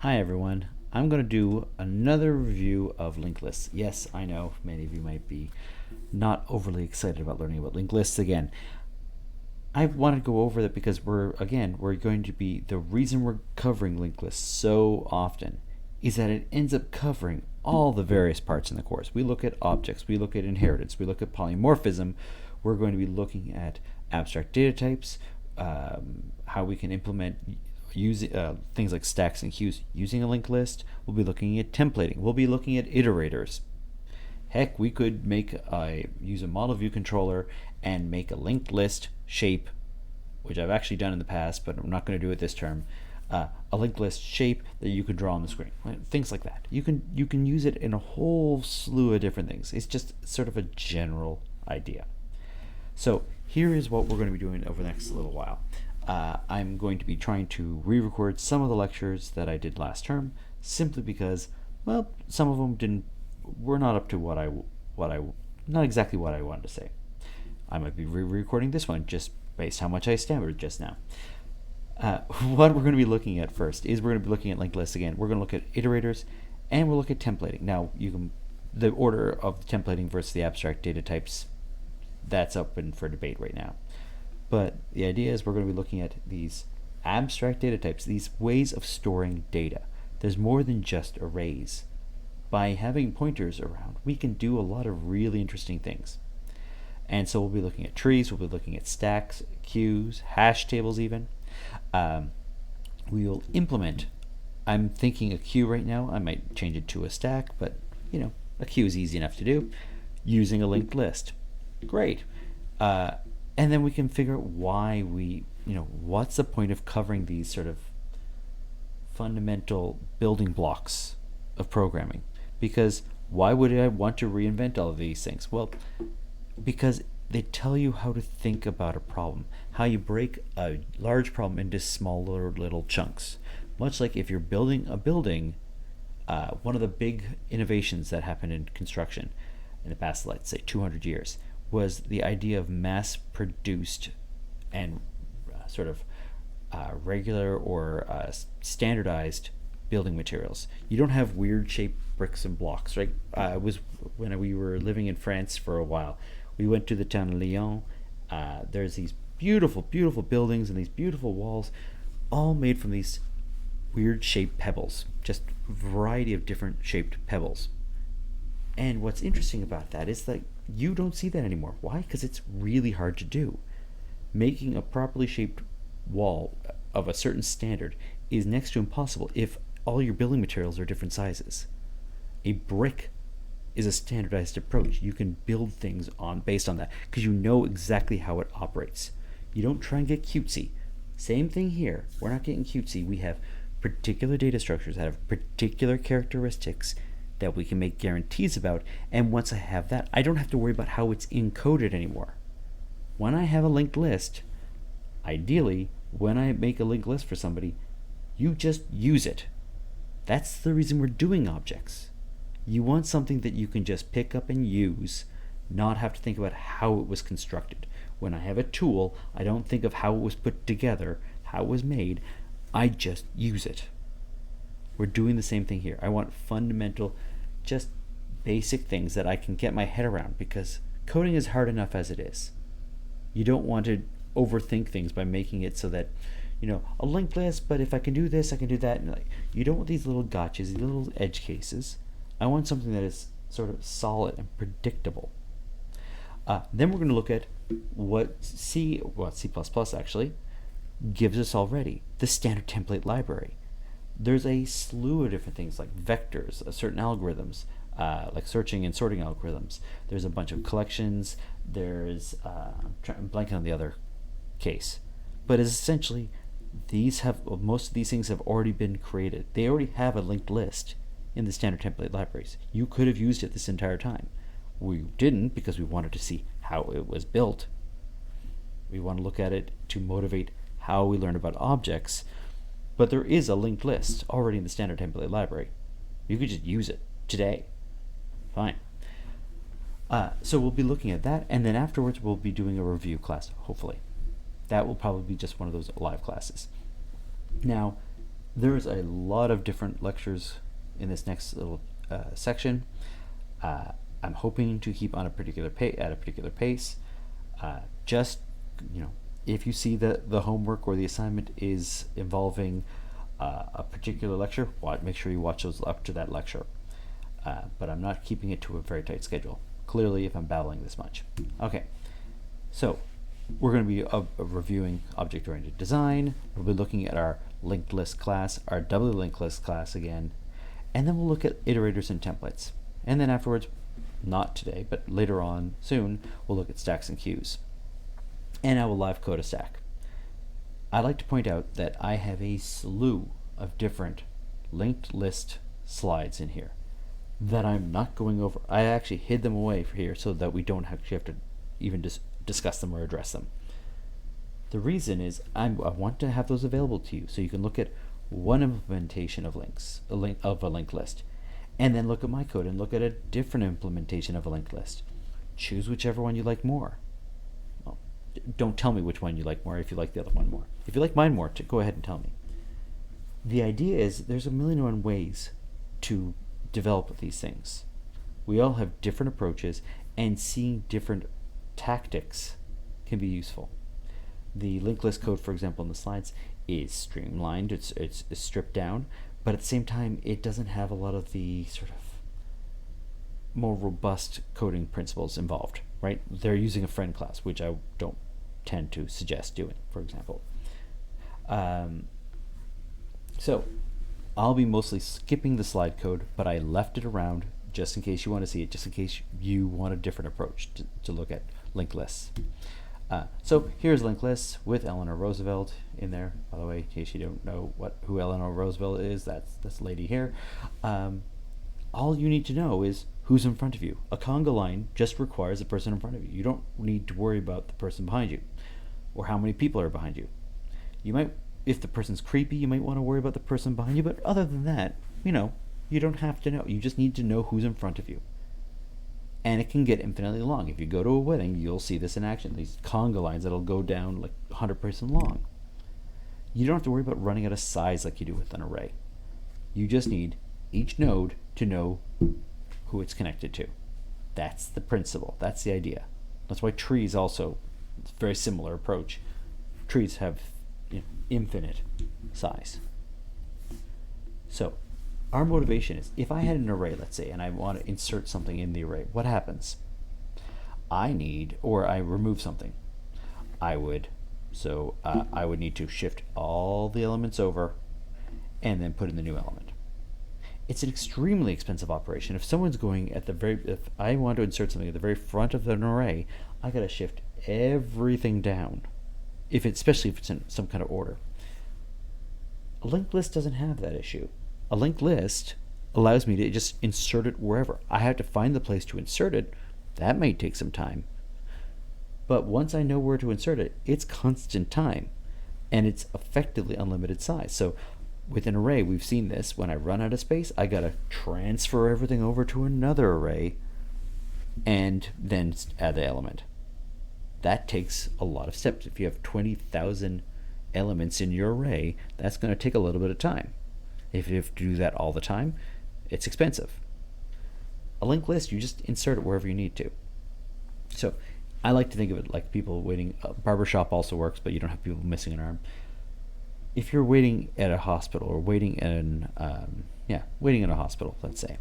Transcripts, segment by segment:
Hi everyone, I'm going to do another review of linked lists. Yes, I know many of you might be not overly excited about learning about linked lists again. I want to go over that because we're going to be, the reason we're covering linked lists so often is that it ends up covering all the various parts in the course. We look at objects, we look at inheritance, we look at polymorphism. We're going to be looking at abstract data types, how we can implement things like stacks and queues using a linked list. We'll be looking at templating. We'll be looking at iterators. Heck, we could use a model view controller and make a linked list shape, which I've actually done in the past, but I'm not going to do it this term. A linked list shape that you can draw on the screen, things like that. You can use it in a whole slew of different things. It's just sort of a general idea. So here is what we're going to be doing over the next little while. I'm going to be trying to re-record some of the lectures that I did last term, simply because, well, some of them were not up to not exactly what I wanted to say. I might be re-recording this one just based how much I stammered just now. What we're going to be looking at first is we're going to be looking at linked lists again. We're going to look at iterators, and we'll look at templating. Now, the order of the templating versus the abstract data types, that's open for debate right now. But the idea is we're going to be looking at these abstract data types, these ways of storing data. There's more than just arrays. By having pointers around, we can do a lot of really interesting things. And so we'll be looking at trees, we'll be looking at stacks, queues, hash tables even. We will implement, I'm thinking a queue right now, I might change it to a stack, but a queue is easy enough to do, using a linked list. Great. And then we can figure out why what's the point of covering these sort of fundamental building blocks of programming? Because why would I want to reinvent all of these things? Well, because they tell you how to think about a problem, how you break a large problem into smaller little chunks. Much like if you're building a building, one of the big innovations that happened in construction in the past, let's say 200 years, was the idea of mass-produced and regular or standardized building materials. You don't have weird-shaped bricks and blocks, right? When we were living in France for a while, we went to the town of Lyon. There's these beautiful, beautiful buildings and these beautiful walls, all made from these weird-shaped pebbles, just a variety of different shaped pebbles. And what's interesting about that is that you don't see that anymore. Why? Because it's really hard to do. Making a properly shaped wall of a certain standard is next to impossible if all your building materials are different sizes. A brick is a standardized approach. You can build things based on that because you know exactly how it operates. You don't try and get cutesy. Same thing here. We're not getting cutesy. We have particular data structures that have particular characteristics that we can make guarantees about, and once I have that, I don't have to worry about how it's encoded anymore. When I have a linked list, ideally, when I make a linked list for somebody, you just use it. That's the reason we're doing objects. You want something that you can just pick up and use, not have to think about how it was constructed. When I have a tool, I don't think of how it was put together, how it was made, I just use it. We're doing the same thing here. I want fundamental, just basic things that I can get my head around, because coding is hard enough as it is. You don't want to overthink things by making it so that, a linked list, but if I can do this, I can do that. And you don't want these little gotchas, these little edge cases. I want something that is sort of solid and predictable. Then we're going to look at what C++ actually gives us already, the standard template library. There's a slew of different things like vectors, certain algorithms, like searching and sorting algorithms. There's a bunch of collections. There's I'm blanking on the other case, but it's essentially most of these things have already been created. They already have a linked list in the standard template libraries. You could have used it this entire time. We didn't because we wanted to see how it was built. We want to look at it to motivate how we learn about objects. But there is a linked list already in the standard template library. You could just use it today. Fine. So we'll be looking at that, and then afterwards we'll be doing a review class, hopefully. That will probably be just one of those live classes. Now, There's a lot of different lectures in this next little section. I'm hoping to keep on a particular at a particular pace. Just, if you see that the homework or the assignment is involving a particular lecture, make sure you watch those up to that lecture. But I'm not keeping it to a very tight schedule. Clearly, if I'm babbling this much. Okay, so we're going to be reviewing object-oriented design. We'll be looking at our linked list class, our doubly linked list class again, and then we'll look at iterators and templates. And then afterwards, not today, but later on soon, we'll look at stacks and queues. And I will live code a stack. I'd like to point out that I have a slew of different linked list slides in here that I'm not going over. I actually hid them away for here so that we don't actually have to even discuss them or address them. The reason is I want to have those available to you so you can look at one implementation of a linked list, and then look at my code and look at a different implementation of a linked list. Choose whichever one you like more. Well, don't tell me which one you like more if you like the other one more. If you like mine more, go ahead and tell me. The idea is there's a million and one ways to develop these things. We all have different approaches, and seeing different tactics can be useful. The linked list code, for example, in the slides is streamlined, it's stripped down, but at the same time it doesn't have a lot of the sort of more robust coding principles involved, right? They're using a friend class, which I don't tend to suggest doing, for example. So I'll be mostly skipping the slide code, but I left it around just in case you want to see it, just in case you want a different approach to look at linked lists. So here's linked lists with Eleanor Roosevelt in there. By the way, in case you don't know who Eleanor Roosevelt is, that's this lady here. All you need to know is who's in front of you. A conga line just requires the person in front of you. You don't need to worry about the person behind you or how many people are behind you. You might, if the person's creepy, you might want to worry about the person behind you, but other than that, you don't have to know. You just need to know who's in front of you. And it can get infinitely long. If you go to a wedding, you'll see this in action. These conga lines that'll go down like 100% long. You don't have to worry about running out of size like you do with an array. You just need each node to know who it's connected to. That's the principle. That's the idea. That's why trees also, it's a very similar approach. Trees have infinite size. So our motivation is, if I had an array, let's say, and I want to insert something in the array, what happens? I remove something. I would need to shift all the elements over and then put in the new element. It's an extremely expensive operation. If someone's going if I want to insert something at the very front of an array, I gotta shift everything down. Especially if it's in some kind of order. A linked list doesn't have that issue. A linked list allows me to just insert it wherever. I have to find the place to insert it. That may take some time. But once I know where to insert it, it's constant time. And it's effectively unlimited size. So with an array, we've seen this. When I run out of space, I got to transfer everything over to another array and then add the element. That takes a lot of steps. If you have 20,000 elements in your array, that's going to take a little bit of time. If you have to do that all the time, it's expensive. A linked list, you just insert it wherever you need to. So I like to think of it like people waiting. Barbershop also works, but you don't have people missing an arm. If you're waiting at a hospital or waiting in a hospital, let's say,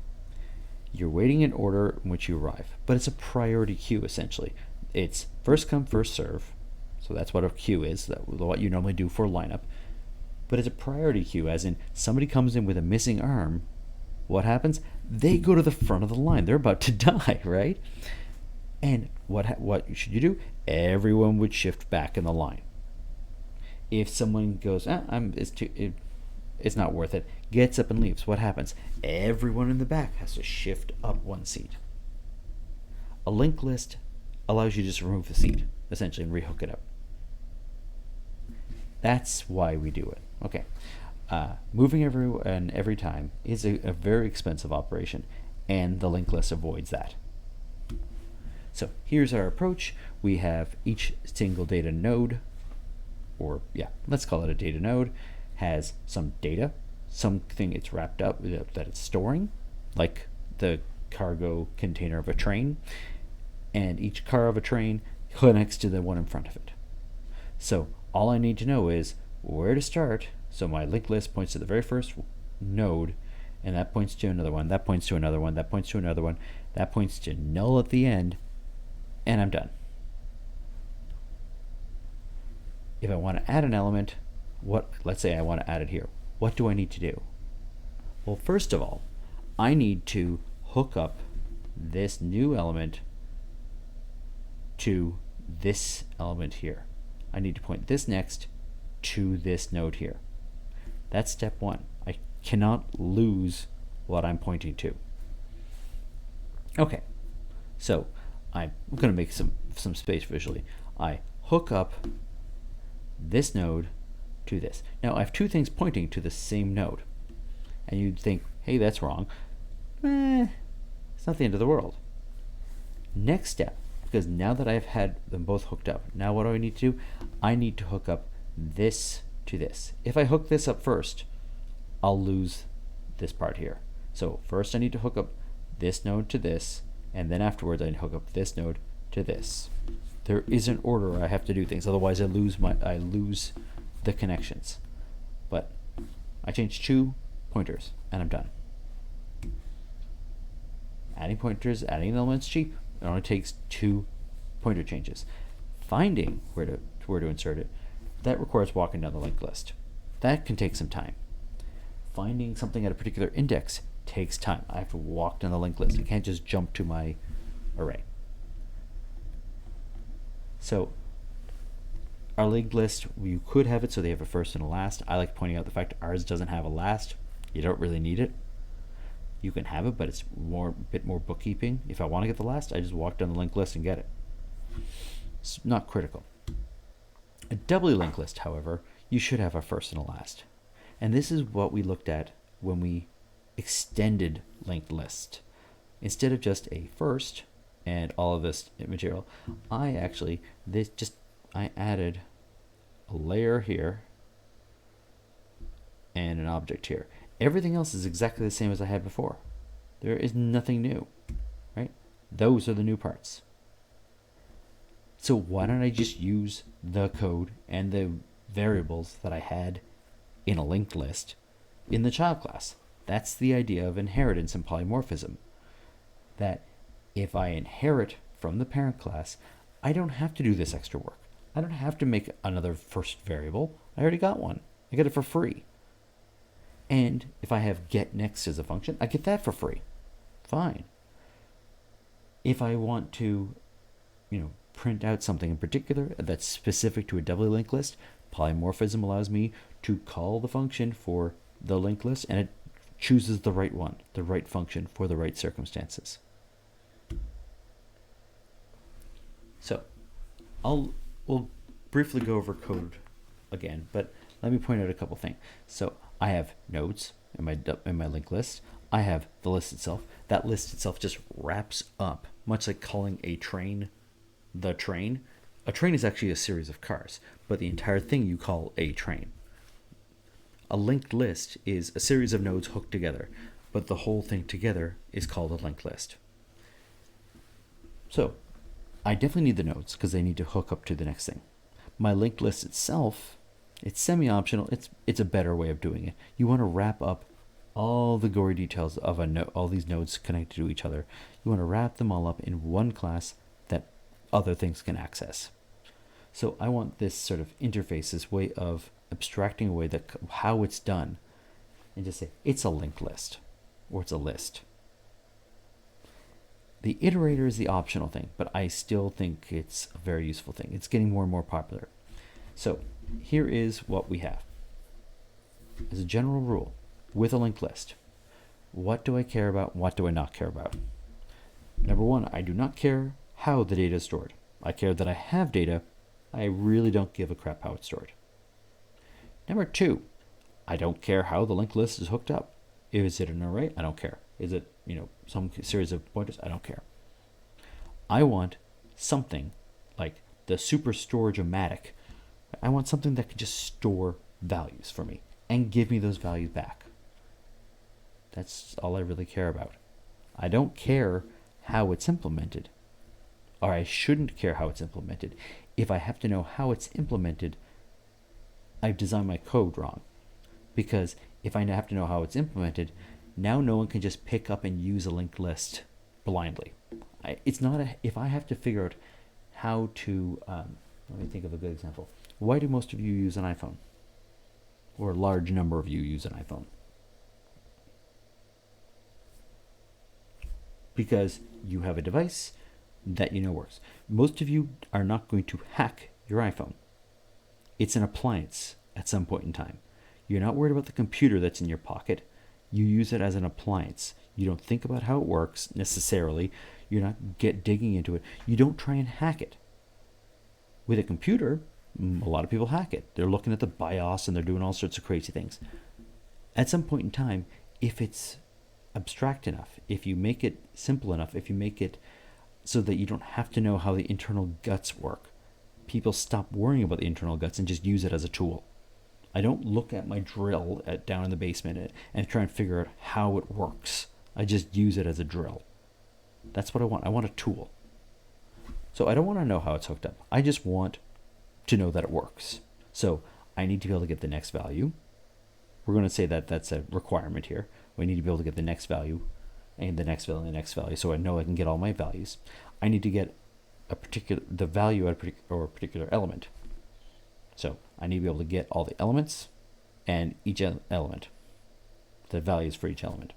you're waiting in order in which you arrive, but it's a priority queue essentially. It's first come, first serve. So that's what a queue is, what you normally do for a lineup. But it's a priority queue, as in somebody comes in with a missing arm. What happens? They go to the front of the line. They're about to die, right? And what should you do? Everyone would shift back in the line. If someone goes, it's not worth it, gets up and leaves, what happens? Everyone in the back has to shift up one seat. A linked list allows you to just remove the seat, essentially, and rehook it up. That's why we do it. Okay. Moving everyone every time is a very expensive operation, and the linked list avoids that. So here's our approach. We have each single data node, let's call it a data node, has some data, something it's wrapped up, that it's storing, like the cargo container of a train, and each car of a train connects to the one in front of it. So all I need to know is where to start. So my linked list points to the very first node, and that points to another one, that points to another one, that points to another one, that points to null at the end, and I'm done. If I want to add an element, let's say I want to add it here, what do I need to do? Well, first of all, I need to hook up this new element to this element here. I need to point this next to this node here. That's step one. I cannot lose what I'm pointing to. Okay, so I'm going to make some space visually. I hook up this node to this. Now I have two things pointing to the same node, and you'd think, hey, that's wrong. It's not the end of the world. Next step, because now that I've had them both hooked up, now what do I need to do? I need to hook up this to this. If I hook this up first, I'll lose this part here. So first I need to hook up this node to this, and then afterwards I need to hook up this node to this. There is an order I have to do things, otherwise I lose the connections. But I change 2 pointers and I'm done. Adding pointers, adding elements, cheap. It only takes 2 pointer changes. Finding where to insert it, that requires walking down the linked list. That can take some time. Finding something at a particular index takes time. I have to walk down the linked list. I can't just jump to my array. So our linked list, you could have it so they have a first and a last. I like pointing out the fact ours doesn't have a last. You don't really need it. You can have it, but it's a bit more bookkeeping. If I want to get the last, I just walk down the linked list and get it. It's not critical. A doubly linked list, however, you should have a first and a last. And this is what we looked at when we extended linked list. Instead of just a first and all of this material, I added a layer here and an object here. Everything else is exactly the same as I had before. There is nothing new, right? Those are the new parts. So why don't I just use the code and the variables that I had in a linked list in the child class? That's the idea of inheritance and polymorphism. That if I inherit from the parent class, I don't have to do this extra work. I don't have to make another first variable. I already got one. I get it for free. And if I have getNext as a function, I get that for free. Fine. If I want to, print out something in particular that's specific to a doubly linked list, polymorphism allows me to call the function for the linked list, and it chooses the right one, the right function for the right circumstances. So we'll briefly go over code again, but let me point out a couple things. So I have nodes in my linked list. I have the list itself. That list itself just wraps up, much like calling a train the train. A train is actually a series of cars, but the entire thing you call a train. A linked list is a series of nodes hooked together, but the whole thing together is called a linked list. So I definitely need the nodes because they need to hook up to the next thing. My linked list itself, it's semi-optional. It's a better way of doing it. You want to wrap up all the gory details of all these nodes connected to each other. You want to wrap them all up in one class that other things can access. So I want this sort of interface, this way of abstracting away how it's done, and just say it's a linked list or it's a list. The iterator is the optional thing, but I still think it's a very useful thing. It's getting more and more popular. So here is what we have. As a general rule, with a linked list, what do I care about? What do I not care about? Number one, I do not care how the data is stored. I care that I have data. I really don't give a crap how it's stored. Number two, I don't care how the linked list is hooked up. Is it an array? I don't care. Is it, some series of pointers? I don't care. I want something like the super storage-o-matic. I want something that can just store values for me and give me those values back. That's all I really care about. I don't care how it's implemented, or I shouldn't care how it's implemented. If I have to know how it's implemented, I've designed my code wrong. Because if I have to know how it's implemented, now no one can just pick up and use a linked list blindly. It's not if I have to figure out how to, let me think of a good example. Why do most of you use an iPhone? Or a large number of you use an iPhone? Because you have a device that you know works. Most of you are not going to hack your iPhone. It's an appliance at some point in time. You're not worried about the computer that's in your pocket. You use it as an appliance. You don't think about how it works necessarily. You're not digging into it. You don't try and hack it. With a computer, a lot of people hack it. They're looking at the BIOS and they're doing all sorts of crazy things. At some point in time, if it's abstract enough, if you make it simple enough, if you make it so that you don't have to know how the internal guts work, people stop worrying about the internal guts and just use it as a tool. I don't look at my drill down in the basement and try and figure out how it works. I just use it as a drill. That's what I want. I want a tool. So I don't want to know how it's hooked up. I just want to know that it works. So I need to be able to get the next value. We're going to say that that's a requirement here. We need to be able to get the next value and the next value and the next value, so I know I can get all my values. I need to get the value at a particular element. So I need to be able to get all the elements and each element, the values for each element.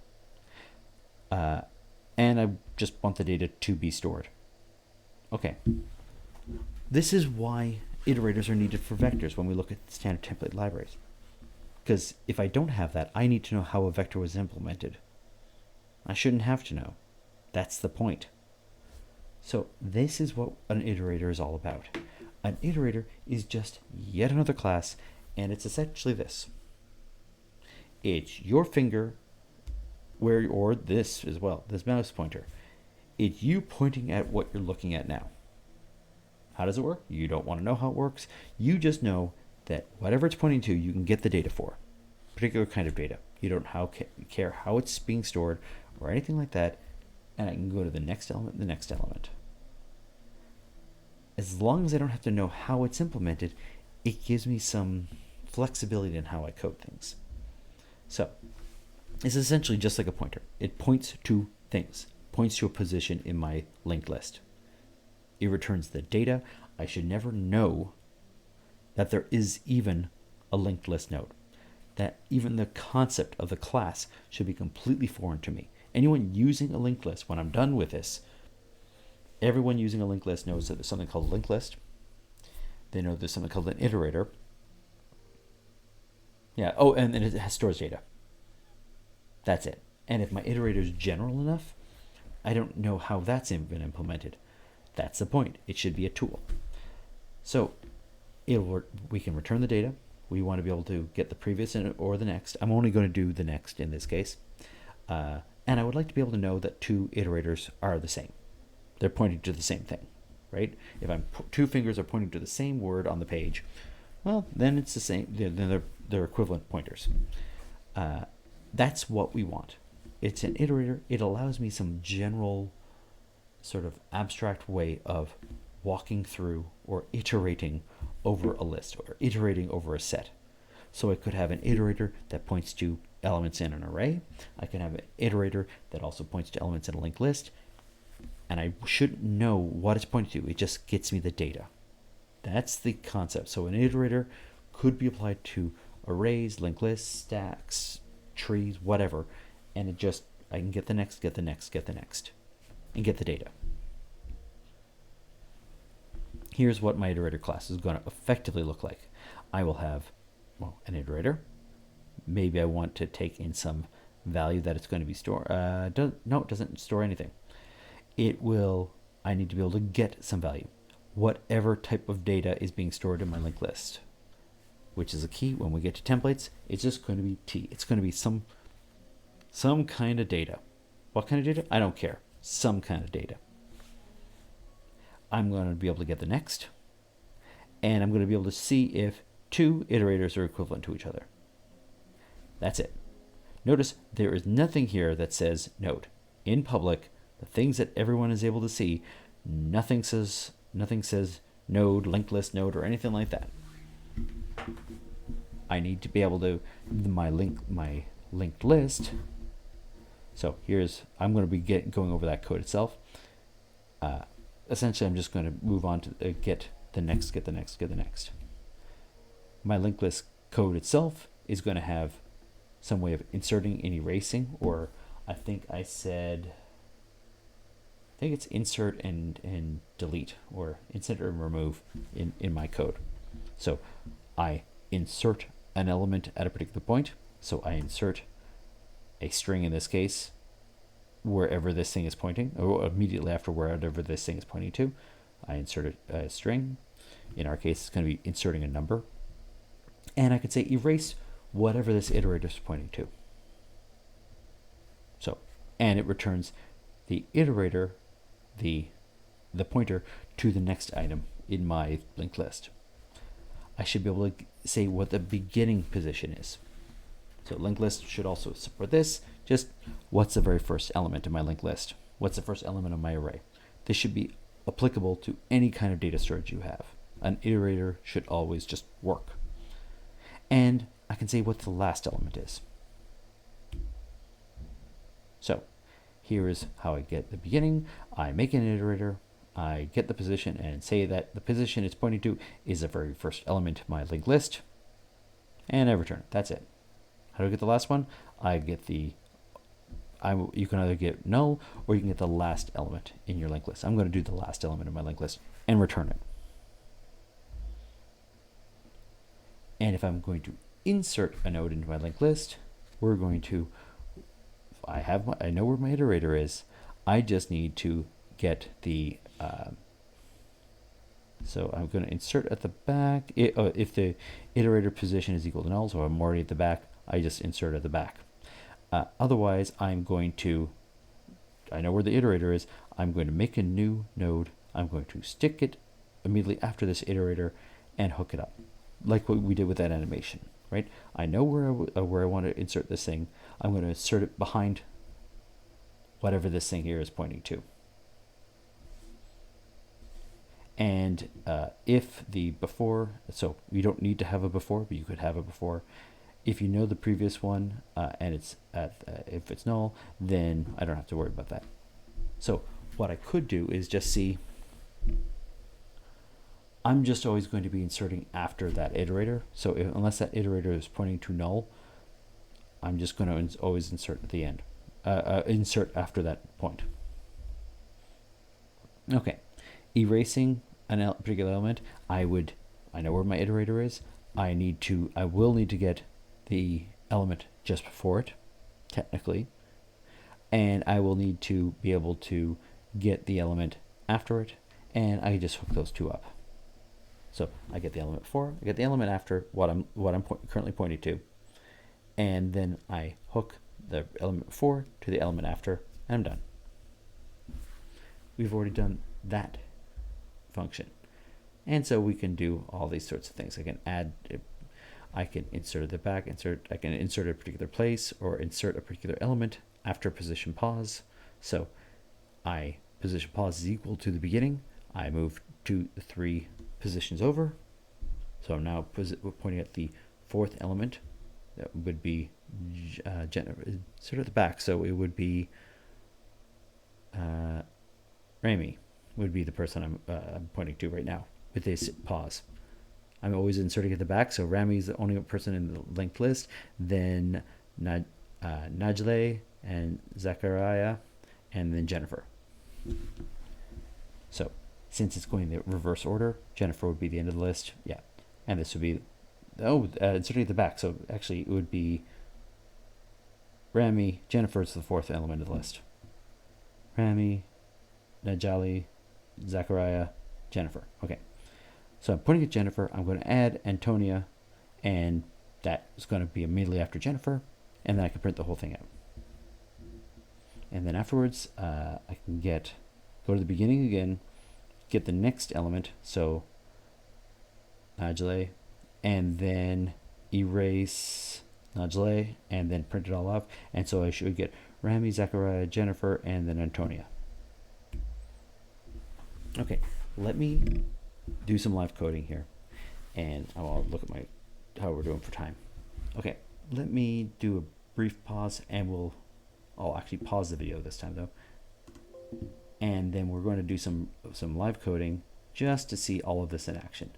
And I just want the data to be stored. Okay. This is why iterators are needed for vectors when we look at standard template libraries. Because if I don't have that, I need to know how a vector was implemented. I shouldn't have to know. That's the point. So this is what an iterator is all about. An iterator is just yet another class, and it's essentially this. It's your finger, or this as well, this mouse pointer. It's you pointing at what you're looking at now. How does it work? You don't want to know how it works. You just know that whatever it's pointing to, you can get the data for. Particular kind of data. You don't care how it's being stored or anything like that, and I can go to the next element, the next element. As long as I don't have to know how it's implemented, it gives me some flexibility in how I code things. So it's essentially just like a pointer. It points to things, points to a position in my linked list. It returns the data. I should never know that there is even a linked list node. That even the concept of the class should be completely foreign to me. Anyone using a linked list, when I'm done with this, everyone using a linked list knows that there's something called a linked list. They know there's something called an iterator. Yeah, oh, and it stores data. That's it. And if my iterator is general enough, I don't know how that's been implemented. That's the point. It should be a tool. So we can return the data. We want to be able to get the previous or the next. I'm only going to do the next in this case. And I would like to be able to know that two iterators are the same. They're pointing to the same thing, right? If two fingers are pointing to the same word on the page, well, then it's the same. Then they're equivalent pointers. That's what we want. It's an iterator. It allows me some general sort of abstract way of walking through or iterating over a list or iterating over a set. So I could have an iterator that points to elements in an array. I can have an iterator that also points to elements in a linked list. And I shouldn't know what it's pointing to. It just gets me the data. That's the concept. So an iterator could be applied to arrays, linked lists, stacks, trees, whatever. And I can get the next, get the next, get the next, and get the data. Here's what my iterator class is going to effectively look like. I will have, an iterator. Maybe I want to take in some value that it's going to be stored. No, it doesn't store anything. I need to be able to get some value. Whatever type of data is being stored in my linked list, which is a key. When we get to templates, it's just going to be T. It's going to be some kind of data. What kind of data? I don't care. Some kind of data. I'm going to be able to get the next, and I'm going to be able to see if two iterators are equivalent to each other. That's it. Notice there is nothing here that says node. In public, the things that everyone is able to see, nothing says node, linked list node, or anything like that. I need to be able to my linked list. So I'm going to be going over that code itself. Essentially, I'm just going to move on to get the next. My linked list code itself is going to have some way of inserting and erasing, or I think it's insert and delete, or insert and remove in my code. So I insert an element at a particular point. So I insert a string in this case wherever this thing is pointing, or immediately after wherever this thing is pointing to. I insert a string. In our case, it's going to be inserting a number. And I could say erase whatever this iterator is pointing to. So, and it returns the iterator, the pointer to the next item in my linked list. I should be able to say what the beginning position is. So linked list should also support this. Just what's the very first element in my linked list? What's the first element of my array? This should be applicable to any kind of data storage you have. An iterator should always just work. And I can say what the last element is. So here is how I get the beginning. I make an iterator, I get the position, and say that the position it's pointing to is the very first element of my linked list, and I return it. That's it. How do I get the last one? I get you can either get null, or you can get the last element in your linked list. I'm going to do the last element of my linked list and return it. And if I'm going to insert a node into my linked list, I know where my iterator is. I just need to get the so I'm going to insert at the back. If the iterator position is equal to null, so I'm already at the back, I just insert at the back. Otherwise, I know where the iterator is. I'm going to make a new node. I'm going to stick it immediately after this iterator and hook it up, like what we did with that animation, right? I know where I want to insert this thing. I'm going to insert it behind whatever this thing here is pointing to. And if the before, so you don't need to have a before, but you could have a before. If you know the previous one and it's if it's null, then I don't have to worry about that. So what I could do is just see, I'm just always going to be inserting after that iterator. So unless that iterator is pointing to null, I'm just going to always insert at the end, insert after that point. Okay, erasing a particular element, I know where my iterator is. I will need to get the element just before it, technically, and I will need to be able to get the element after it, and I just hook those two up. So I get the element before, I get the element after what I'm currently pointing to, and then I hook the element before to the element after, and I'm done. We've already done that function, and so we can do all these sorts of things. I can insert at the back, I can insert a particular place, or insert a particular element after position pause. So position pause is equal to the beginning. I move 3 positions over. So I'm now pointing at the fourth element. That would be sort of at the back. So it would be Rami would be the person I'm pointing to right now with this pause. I'm always inserting at the back, so Rami is the only person in the linked list, then Najle and Zachariah, and then Jennifer. So since it's going the reverse order, Jennifer would be the end of the list, yeah, and this would be, inserting at the back, so actually it would be Rami, Jennifer is the fourth element of the list. Rami, Najali, Zachariah, Jennifer, okay. So I'm pointing at Jennifer, I'm going to add Antonia, and that is going to be immediately after Jennifer, and then I can print the whole thing out. And then afterwards, I can go to the beginning again, get the next element, so Najle, and then erase delay, and then print it all off. And so I should get Rami, Zachariah, Jennifer, and then Antonia. Okay, let me do some live coding here, and I'll look at how we're doing for time. Okay, let me do a brief pause, and I'll actually pause the video this time though, and then we're going to do some live coding just to see all of this in action.